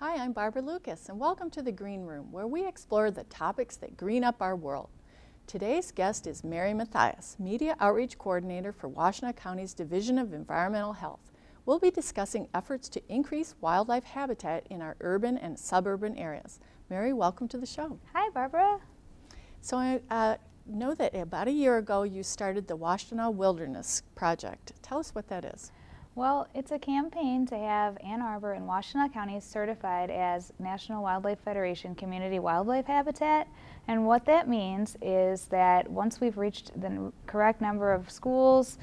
Hi, I'm Barbara Lucas, and welcome to the Green Room, where we explore the topics that green up our world. Today's guest is Mary Mathias, Media Outreach Coordinator for Washtenaw County's Division of Environmental Health. We'll be discussing efforts to increase wildlife habitat in our urban and suburban areas. Mary, welcome to the show. Hi, Barbara. So I know that about a year ago you started the Washtenaw Wilderness project. Tell us what that is. Well, it's a campaign to have Ann Arbor and Washtenaw counties certified as National Wildlife Federation Community Wildlife Habitat. And what that means is that once we've reached the correct number of schools,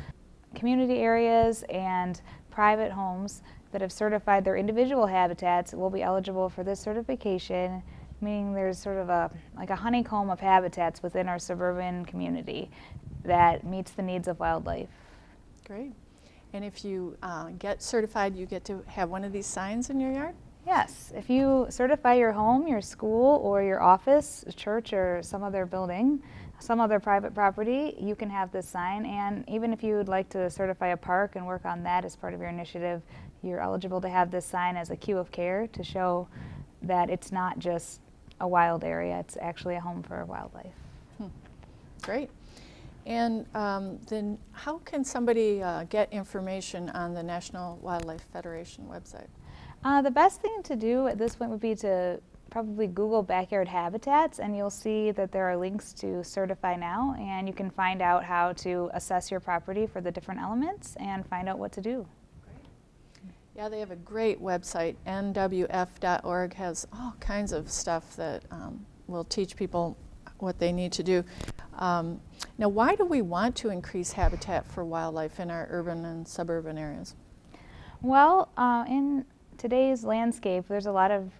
community areas, and private homes that have certified their individual habitats, will be eligible for this certification, meaning there's sort of a honeycomb of habitats within our suburban community that meets the needs of wildlife. Great. And if you get certified, you get to have one of these signs in your yard? Yes. If you certify your home, your school, or your office, church, or some other building, some other private property, you can have this sign. And even if you would like to certify a park and work on that as part of your initiative, you're eligible to have this sign as a cue of care to show that it's not just a wild area, it's actually a home for wildlife. Great. And then how can somebody get information on the National Wildlife Federation website? The best thing to do at this point would be to probably Google backyard habitats, and you'll see that there are links to Certify Now, and you can find out how to assess your property for the different elements and find out what to do. Great. Yeah, they have a great website. nwf.org has all kinds of stuff that will teach people what they need to do. Now, why do we want to increase habitat for wildlife in our urban and suburban areas? Well, in today's landscape, there's a lot of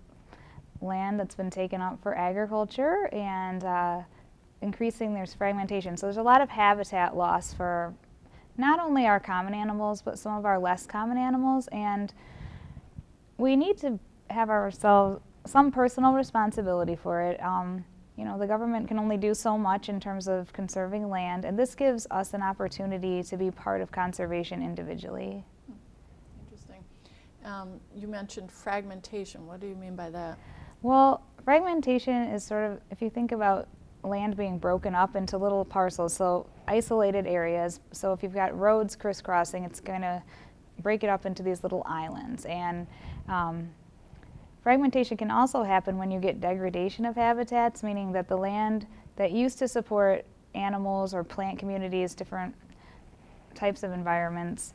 land that's been taken up for agriculture, and increasing there's fragmentation. So there's a lot of habitat loss for not only our common animals, but some of our less common animals, and we need to have ourselves some personal responsibility for it. You know, the government can only do so much in terms of conserving land, and this gives us an opportunity to be part of conservation individually. Interesting. You mentioned fragmentation. What do you mean by that? Well, fragmentation is sort of, if you think about land being broken up into little parcels, so isolated areas. So if you've got roads crisscrossing, it's going to break it up into these little islands. And fragmentation can also happen when you get degradation of habitats, meaning that the land that used to support animals or plant communities, different types of environments,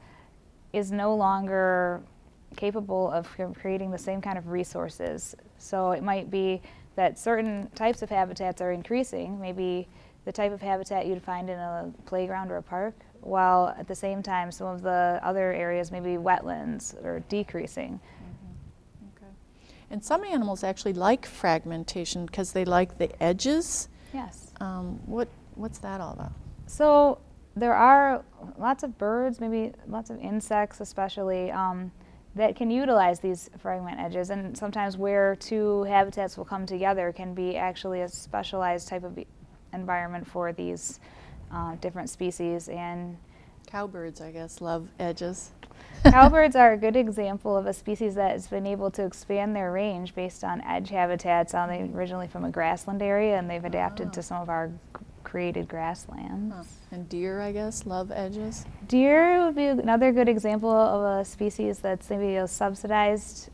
is no longer capable of creating the same kind of resources. So it might be that certain types of habitats are increasing, maybe the type of habitat you'd find in a playground or a park, while at the same time some of the other areas, maybe wetlands, are decreasing. And some animals actually like fragmentation because they like the edges. Yes. What's that all about? So there are lots of birds, maybe lots of insects especially, that can utilize these fragment edges, and sometimes where two habitats will come together can be actually a specialized type of environment for these different species. And cowbirds, I guess, love edges. Cowbirds are a good example of a species that has been able to expand their range based on edge habitats. They're originally from a grassland area, and they've adapted to some of our created grasslands. And deer, I guess, love edges? Deer would be another good example of a species that's maybe a subsidized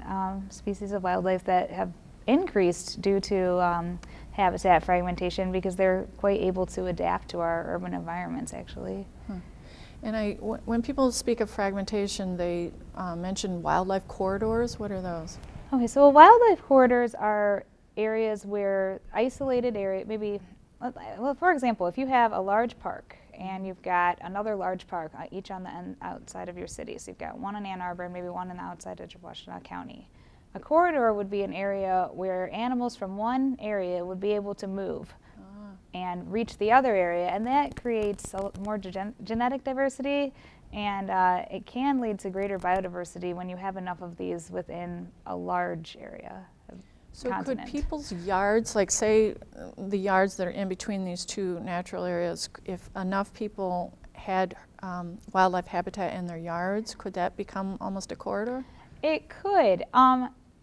species of wildlife that have increased due to habitat fragmentation because they're quite able to adapt to our urban environments, actually. And when people speak of fragmentation, they mention wildlife corridors. What are those? Okay, so wildlife corridors are areas where isolated area, maybe, well, for example, if you have a large park and you've got another large park, each on the outside of your city, so you've got one in Ann Arbor and maybe one on the outside of Washtenaw County. A corridor would be an area where animals from one area would be able to move and reach the other area, and that creates more genetic diversity, and it can lead to greater biodiversity when you have enough of these within a large area. So continent. Could people's yards, like say the yards that are in between these two natural areas, if enough people had wildlife habitat in their yards, could that become almost a corridor? It could.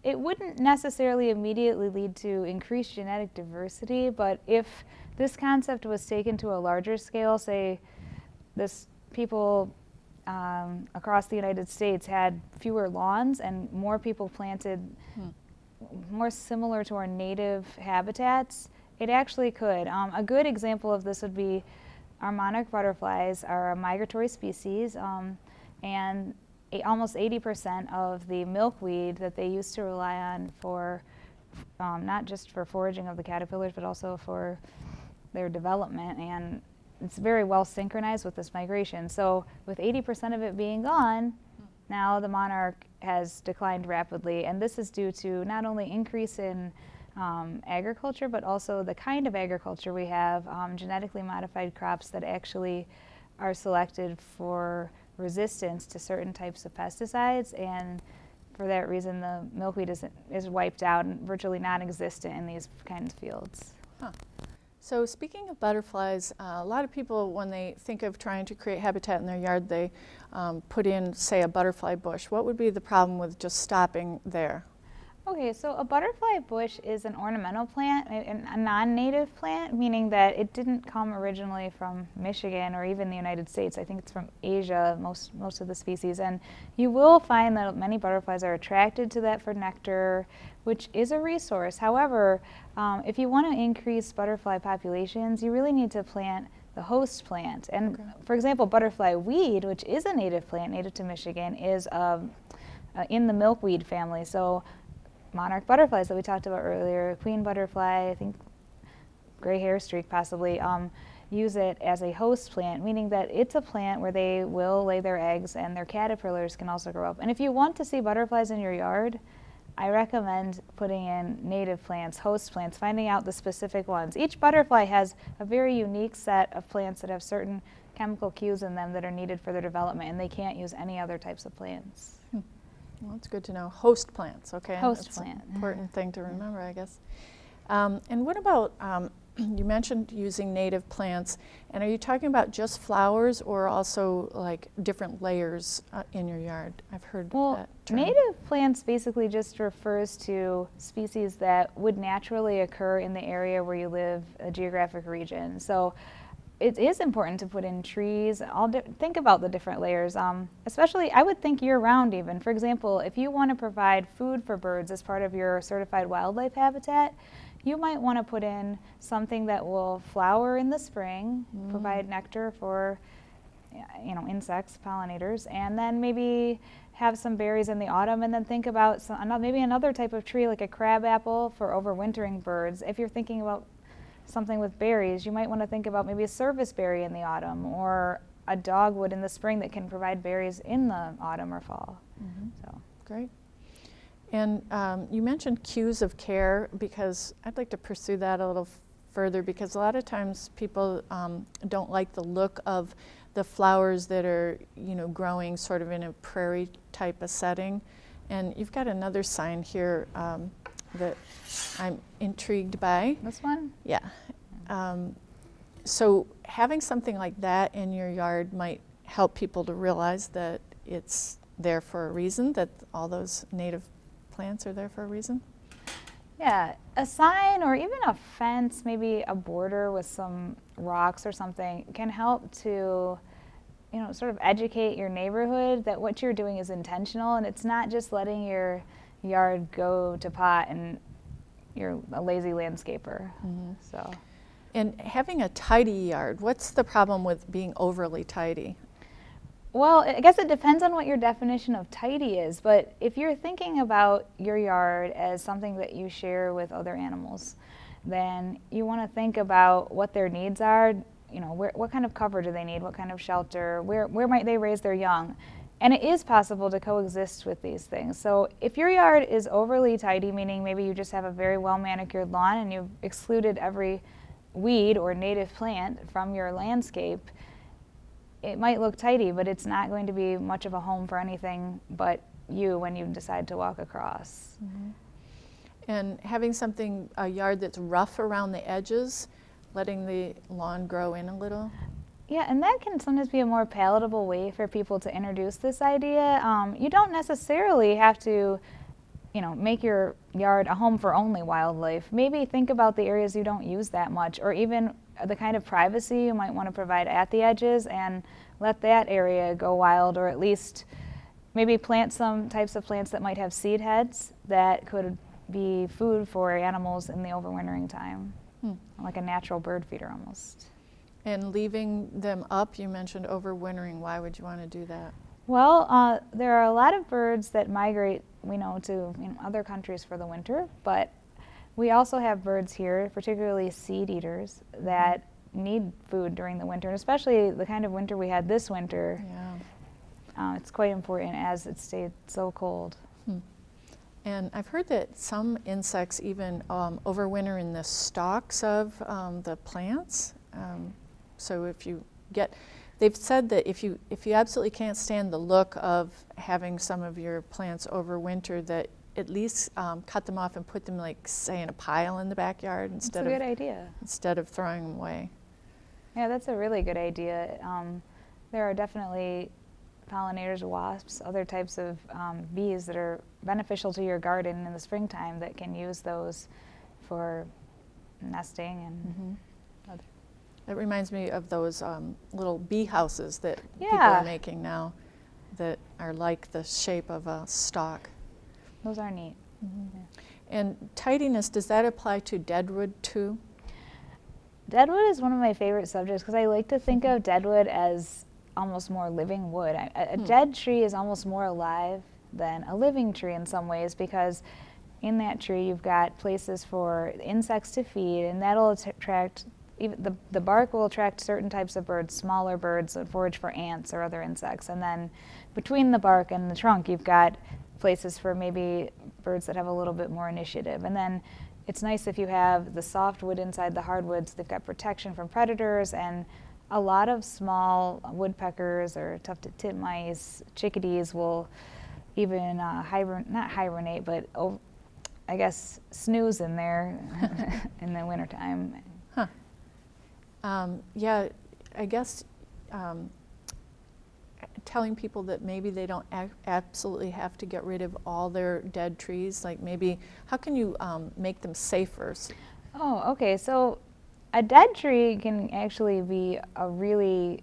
it wouldn't necessarily immediately lead to increased genetic diversity, but if this concept was taken to a larger scale, say people across the United States had fewer lawns and more people planted more similar to our native habitats, it actually could. A good example of this would be our monarch butterflies are a migratory species, and almost 80% of the milkweed that they used to rely on for not just for foraging of the caterpillars, but also for their development, and it's very well synchronized with this migration. So with 80% of it being gone, now the monarch has declined rapidly, and this is due to not only increase in agriculture, but also the kind of agriculture we have, genetically modified crops that actually are selected for resistance to certain types of pesticides, and for that reason the milkweed is wiped out and virtually non-existent in these kinds of fields. Huh. So speaking of butterflies, a lot of people, when they think of trying to create habitat in their yard, they put in, say, a butterfly bush. What would be the problem with just stopping there? Okay, so a butterfly bush is an ornamental plant, a non-native plant, meaning that it didn't come originally from Michigan or even the United States. I think it's from Asia, most of the species. And you will find that many butterflies are attracted to that for nectar, which is a resource. However, if you want to increase butterfly populations, you really need to plant the host plant. And okay. For example, butterfly weed, which is a native plant, native to Michigan, is in the milkweed family. So monarch butterflies that we talked about earlier, queen butterfly, I think gray hair streak possibly, use it as a host plant, meaning that it's a plant where they will lay their eggs and their caterpillars can also grow up. And if you want to see butterflies in your yard, I recommend putting in native plants, host plants, finding out the specific ones. Each butterfly has a very unique set of plants that have certain chemical cues in them that are needed for their development, and they can't use any other types of plants. Well, that's good to know. Host plants, okay. Host plant. An important thing to remember, I guess. And what about, you mentioned using native plants, and are you talking about just flowers or also like different layers in your yard? I've heard that term. Native plants basically just refers to species that would naturally occur in the area where you live, a geographic region. So it is important to put in trees. Think about the different layers, especially I would think year-round even. For example, if you want to provide food for birds as part of your certified wildlife habitat, you might want to put in something that will flower in the spring, provide nectar for insects, pollinators, and then maybe have some berries in the autumn, and then think about maybe another type of tree like a crabapple for overwintering birds. If you're thinking about something with berries, you might want to think about maybe a service berry in the autumn or a dogwood in the spring that can provide berries in the autumn or fall. So great. And you mentioned cues of care, because I'd like to pursue that a little further, because a lot of times people don't like the look of the flowers that are growing sort of in a prairie type of setting. And you've got another sign here that I'm intrigued by. This one? Yeah. So having something like that in your yard might help people to realize that it's there for a reason, that all those native plants are there for a reason. Yeah, a sign or even a fence, maybe a border with some rocks or something, can help to sort of educate your neighborhood that what you're doing is intentional, and it's not just letting your yard go to pot and you're a lazy landscaper. So, and having a tidy yard, what's the problem with being overly tidy? Well, I guess it depends on what your definition of tidy is, but if you're thinking about your yard as something that you share with other animals, then you want to think about what their needs are. What kind of cover do they need? What kind of shelter? Where might they raise their young? And it is possible to coexist with these things. So if your yard is overly tidy, meaning maybe you just have a very well manicured lawn and you've excluded every weed or native plant from your landscape, it might look tidy, but it's not going to be much of a home for anything but you when you decide to walk across. And having a yard that's rough around the edges, letting the lawn grow in a little? Yeah, and that can sometimes be a more palatable way for people to introduce this idea. You don't necessarily have to, make your yard a home for only wildlife, maybe think about the areas you don't use that much, or even the kind of privacy you might want to provide at the edges, and let that area go wild, or at least maybe plant some types of plants that might have seed heads that could be food for animals in the overwintering time, like a natural bird feeder almost. And leaving them up, you mentioned overwintering. Why would you want to do that? Well, there are a lot of birds that migrate, we know, to other countries for the winter, but we also have birds here, particularly seed eaters, that need food during the winter, and especially the kind of winter we had this winter. Yeah. It's quite important as it stayed so cold. And I've heard that some insects even overwinter in the stalks of the plants. So if you get, they've said that if you absolutely can't stand the look of having some of your plants overwinter, that at least cut them off and put them, like, say, in a pile in the backyard instead That's a good idea. Instead of throwing them away. Yeah, that's a really good idea. There are definitely pollinators, wasps, other types of bees that are beneficial to your garden in the springtime that can use those for nesting and other. It reminds me of those little bee houses that people Yeah. are making now that are like the shape of a stalk. Those are neat. Yeah. And tidiness, does that apply to Deadwood too? Deadwood is one of my favorite subjects because I like to think of Deadwood as almost more living wood. A dead tree is almost more alive than a living tree in some ways, because in that tree you've got places for insects to feed, and that'll attract, even the bark will attract certain types of birds, smaller birds that forage for ants or other insects. And then between the bark and the trunk you've got places for maybe birds that have a little bit more initiative. And then it's nice if you have the softwood inside the hardwoods. They've got protection from predators, and a lot of small woodpeckers or tufted titmice, chickadees will even not hibernate, but I guess snooze in there in the wintertime. Yeah, I guess telling people that maybe they don't absolutely have to get rid of all their dead trees, like maybe, how can you make them safer? Oh, okay, so a dead tree can actually be a really,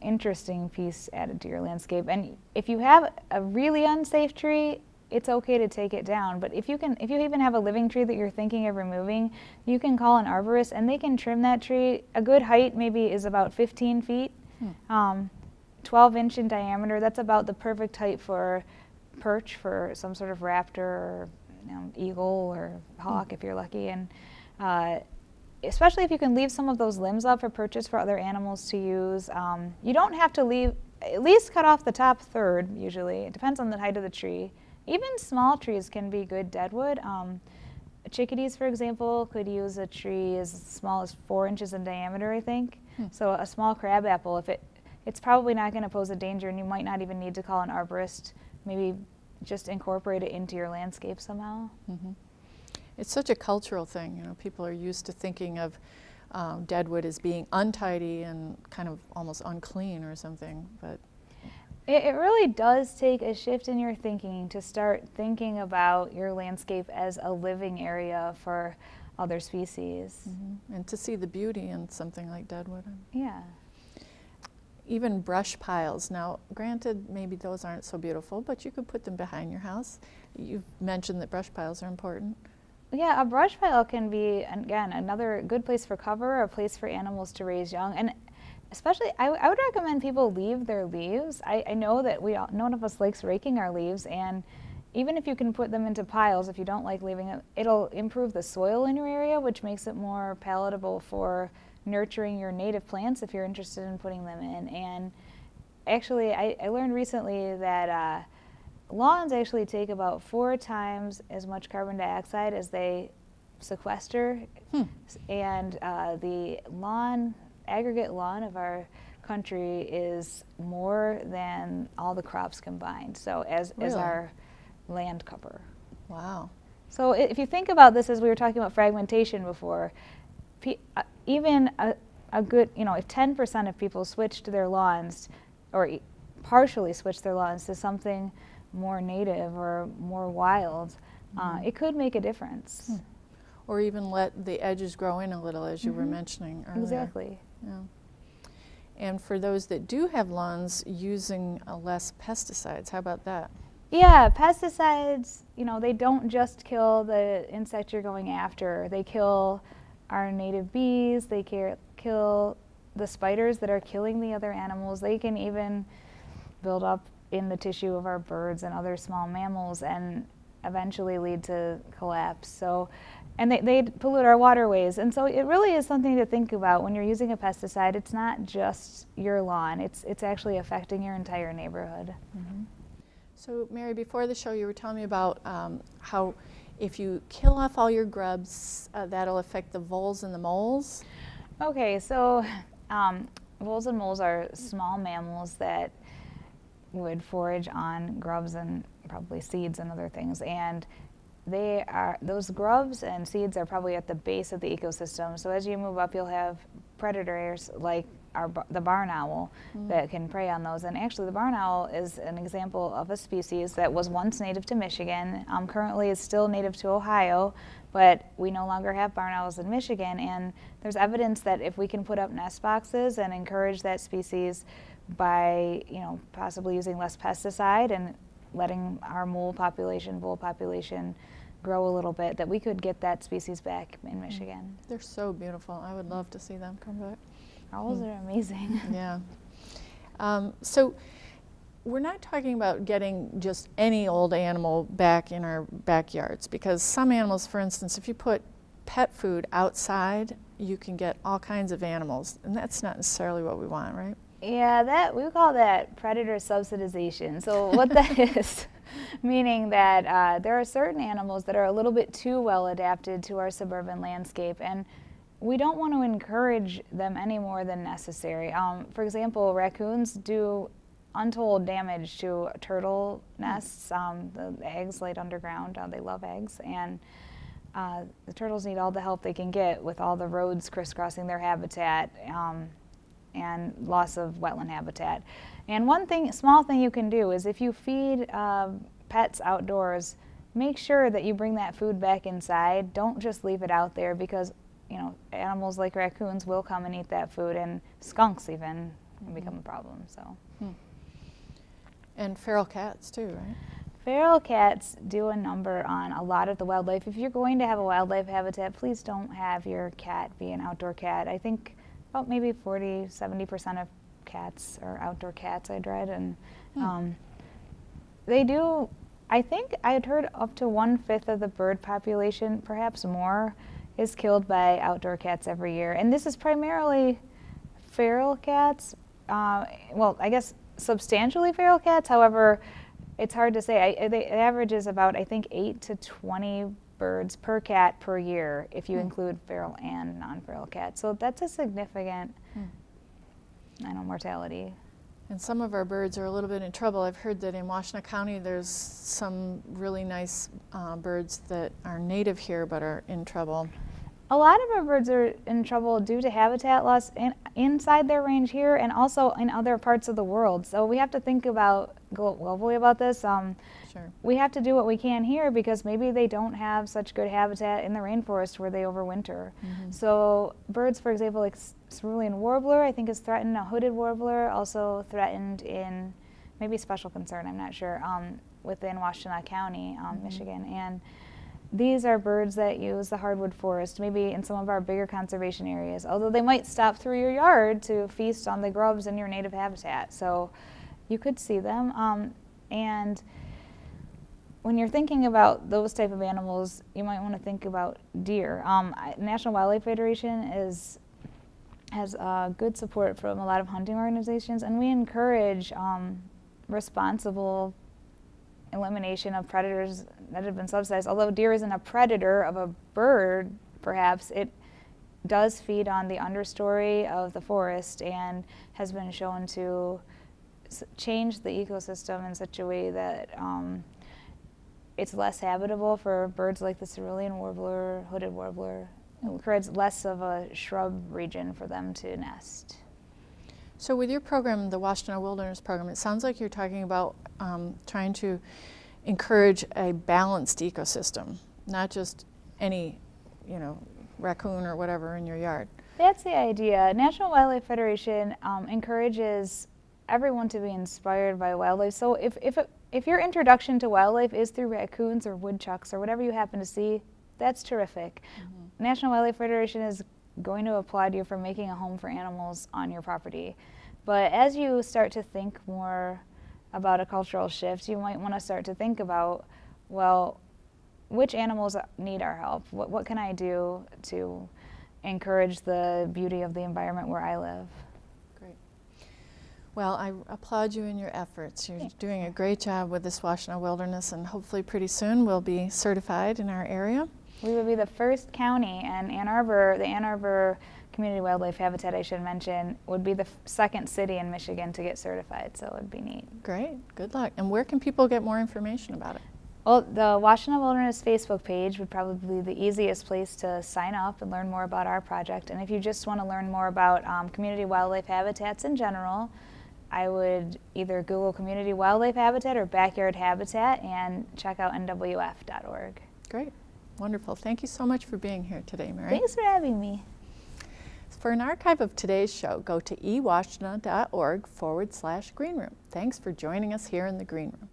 interesting piece added to your landscape. And if you have a really unsafe tree, it's okay to take it down. But if you even have a living tree that you're thinking of removing, you can call an arborist and they can trim that tree. A good height maybe is about 15 feet, 12-inch in diameter. That's about the perfect height for perch for some sort of raptor or eagle or hawk if you're lucky. And especially if you can leave some of those limbs up for perches for other animals to use. You don't have to at least cut off the top third usually. It depends on the height of the tree. Even small trees can be good deadwood. Chickadees, for example, could use a tree as small as 4 inches in diameter, I think. So a small crabapple, it's probably not going to pose a danger, and you might not even need to call an arborist. Maybe just incorporate it into your landscape somehow. It's such a cultural thing. People are used to thinking of Deadwood as being untidy and kind of almost unclean or something, but it really does take a shift in your thinking to start thinking about your landscape as a living area for other species. And to see the beauty in something like Deadwood. Yeah. Even brush piles. Now, granted, maybe those aren't so beautiful, but you could put them behind your house. You've mentioned that brush piles are important. Yeah, a brush pile can be, again, another good place for cover, a place for animals to raise young. And especially, I would recommend people leave their leaves. I know that none of us likes raking our leaves, and even if you can put them into piles, if you don't like leaving them, it'll improve the soil in your area, which makes it more palatable for nurturing your native plants if you're interested in putting them in. And actually, I learned recently that lawns actually take about 4 times as much carbon dioxide as they sequester. And the aggregate lawn of our country is more than all the crops combined, so as our land cover. Wow. So if you think about this, as we were talking about fragmentation before, even a good, if 10% of people switched their lawns, or partially switched their lawns to something more native or more wild, it could make a difference. Or even let the edges grow in a little, as you were mentioning earlier. Exactly. Yeah. And for those that do have lawns, using less pesticides, how about that? Yeah, pesticides, you know, they don't just kill the insect you're going after. They kill our native bees, they kill the spiders that are killing the other animals. They can even build up in the tissue of our birds and other small mammals and eventually lead to collapse. So, and they pollute our waterways. And so it really is something to think about when you're using a pesticide. It's not just your lawn, it's actually affecting your entire neighborhood. So Mary, before the show you were telling me about how if you kill off all your grubs, that'll affect the voles and the moles. Okay, so voles and moles are small mammals that would forage on grubs and probably seeds and other things, and those grubs and seeds are probably at the base of the ecosystem. So as you move up, you'll have predators like the barn owl that can prey on those. And actually the barn owl is an example of a species that was once native to Michigan, currently is still native to Ohio, but we no longer have barn owls in Michigan. And there's evidence that if we can put up nest boxes and encourage that species by, you know, possibly using less pesticide and letting our vole population grow a little bit, that we could get that species back in Michigan. They're so beautiful. I would love to see them come back. Owls are amazing. Yeah. So we're not talking about getting just any old animal back in our backyards, because some animals, for instance, if you put pet food outside, you can get all kinds of animals, and that's not necessarily what we want, right? Yeah, we call that predator subsidization. So what that is, meaning that there are certain animals that are a little bit too well adapted to our suburban landscape, and we don't want to encourage them any more than necessary. For example, raccoons do untold damage to turtle nests, the eggs laid underground. They love eggs, and the turtles need all the help they can get with all the roads crisscrossing their habitat and loss of wetland habitat. And one small thing you can do is if you feed pets outdoors, make sure that you bring that food back inside. Don't just leave it out there, because you know, animals like raccoons will come and eat that food, and skunks even can become a problem. So, and feral cats too, right? Feral cats do a number on a lot of the wildlife. If you're going to have a wildlife habitat, please don't have your cat be an outdoor cat. I think about maybe 40–70% of cats are outdoor cats, I'd read, and they do. I think I had heard up to 1/5 of the bird population, perhaps more, is killed by outdoor cats every year. And this is primarily feral cats. Well, I guess substantially feral cats. However, it's hard to say. The average is about, I think, 8 to 20 birds per cat per year if you include feral and non-feral cats. So that's a significant mortality. And some of our birds are a little bit in trouble. I've heard that in Washtenaw County there's some really nice birds that are native here but are in trouble. A lot of our birds are in trouble due to habitat loss inside their range here and also in other parts of the world. So we have to think about globally about this. Sure. We have to do what we can here because maybe they don't have such good habitat in the rainforest where they overwinter. So birds, for example, like cerulean warbler, I think is threatened. A hooded warbler also threatened in maybe special concern, I'm not sure, within Washtenaw County, Michigan. And these are birds that use the hardwood forest, maybe in some of our bigger conservation areas, although they might stop through your yard to feast on the grubs in your native habitat. So you could see them. And when you're thinking about those type of animals, you might want to think about deer. National Wildlife Federation has good support from a lot of hunting organizations, and we encourage responsible elimination of predators that have been subsidized. Although deer isn't a predator of a bird, perhaps, it does feed on the understory of the forest and has been shown to change the ecosystem in such a way that it's less habitable for birds like the cerulean warbler, hooded warbler. It creates less of a shrub region for them to nest. So with your program, the Washtenaw Wilderness program, it sounds like you're talking about trying to encourage a balanced ecosystem, not just any, raccoon or whatever in your yard. That's the idea. National Wildlife Federation encourages everyone to be inspired by wildlife. So if your introduction to wildlife is through raccoons or woodchucks or whatever you happen to see, that's terrific. Mm-hmm. National Wildlife Federation is going to applaud you for making a home for animals on your property. But as you start to think more about a cultural shift, you might want to start to think about, well, which animals need our help? What can I do to encourage the beauty of the environment where I live? Great. Well, I applaud you in your efforts. You're doing a great job with this Washtenaw Wilderness, and hopefully pretty soon we'll be certified in our area. We would be the first county, and Ann Arbor, the Ann Arbor Community Wildlife Habitat, I should mention, would be the second city in Michigan to get certified, so it would be neat. Great, good luck. And where can people get more information about it? Well, the Washtenaw Wilderness Facebook page would probably be the easiest place to sign up and learn more about our project. And if you just want to learn more about community wildlife habitats in general, I would either Google Community Wildlife Habitat or Backyard Habitat and check out nwf.org. Great. Wonderful. Thank you so much for being here today, Mary. Thanks for having me. For an archive of today's show, go to ewashtenaw.org/greenroom. Thanks for joining us here in the Green Room.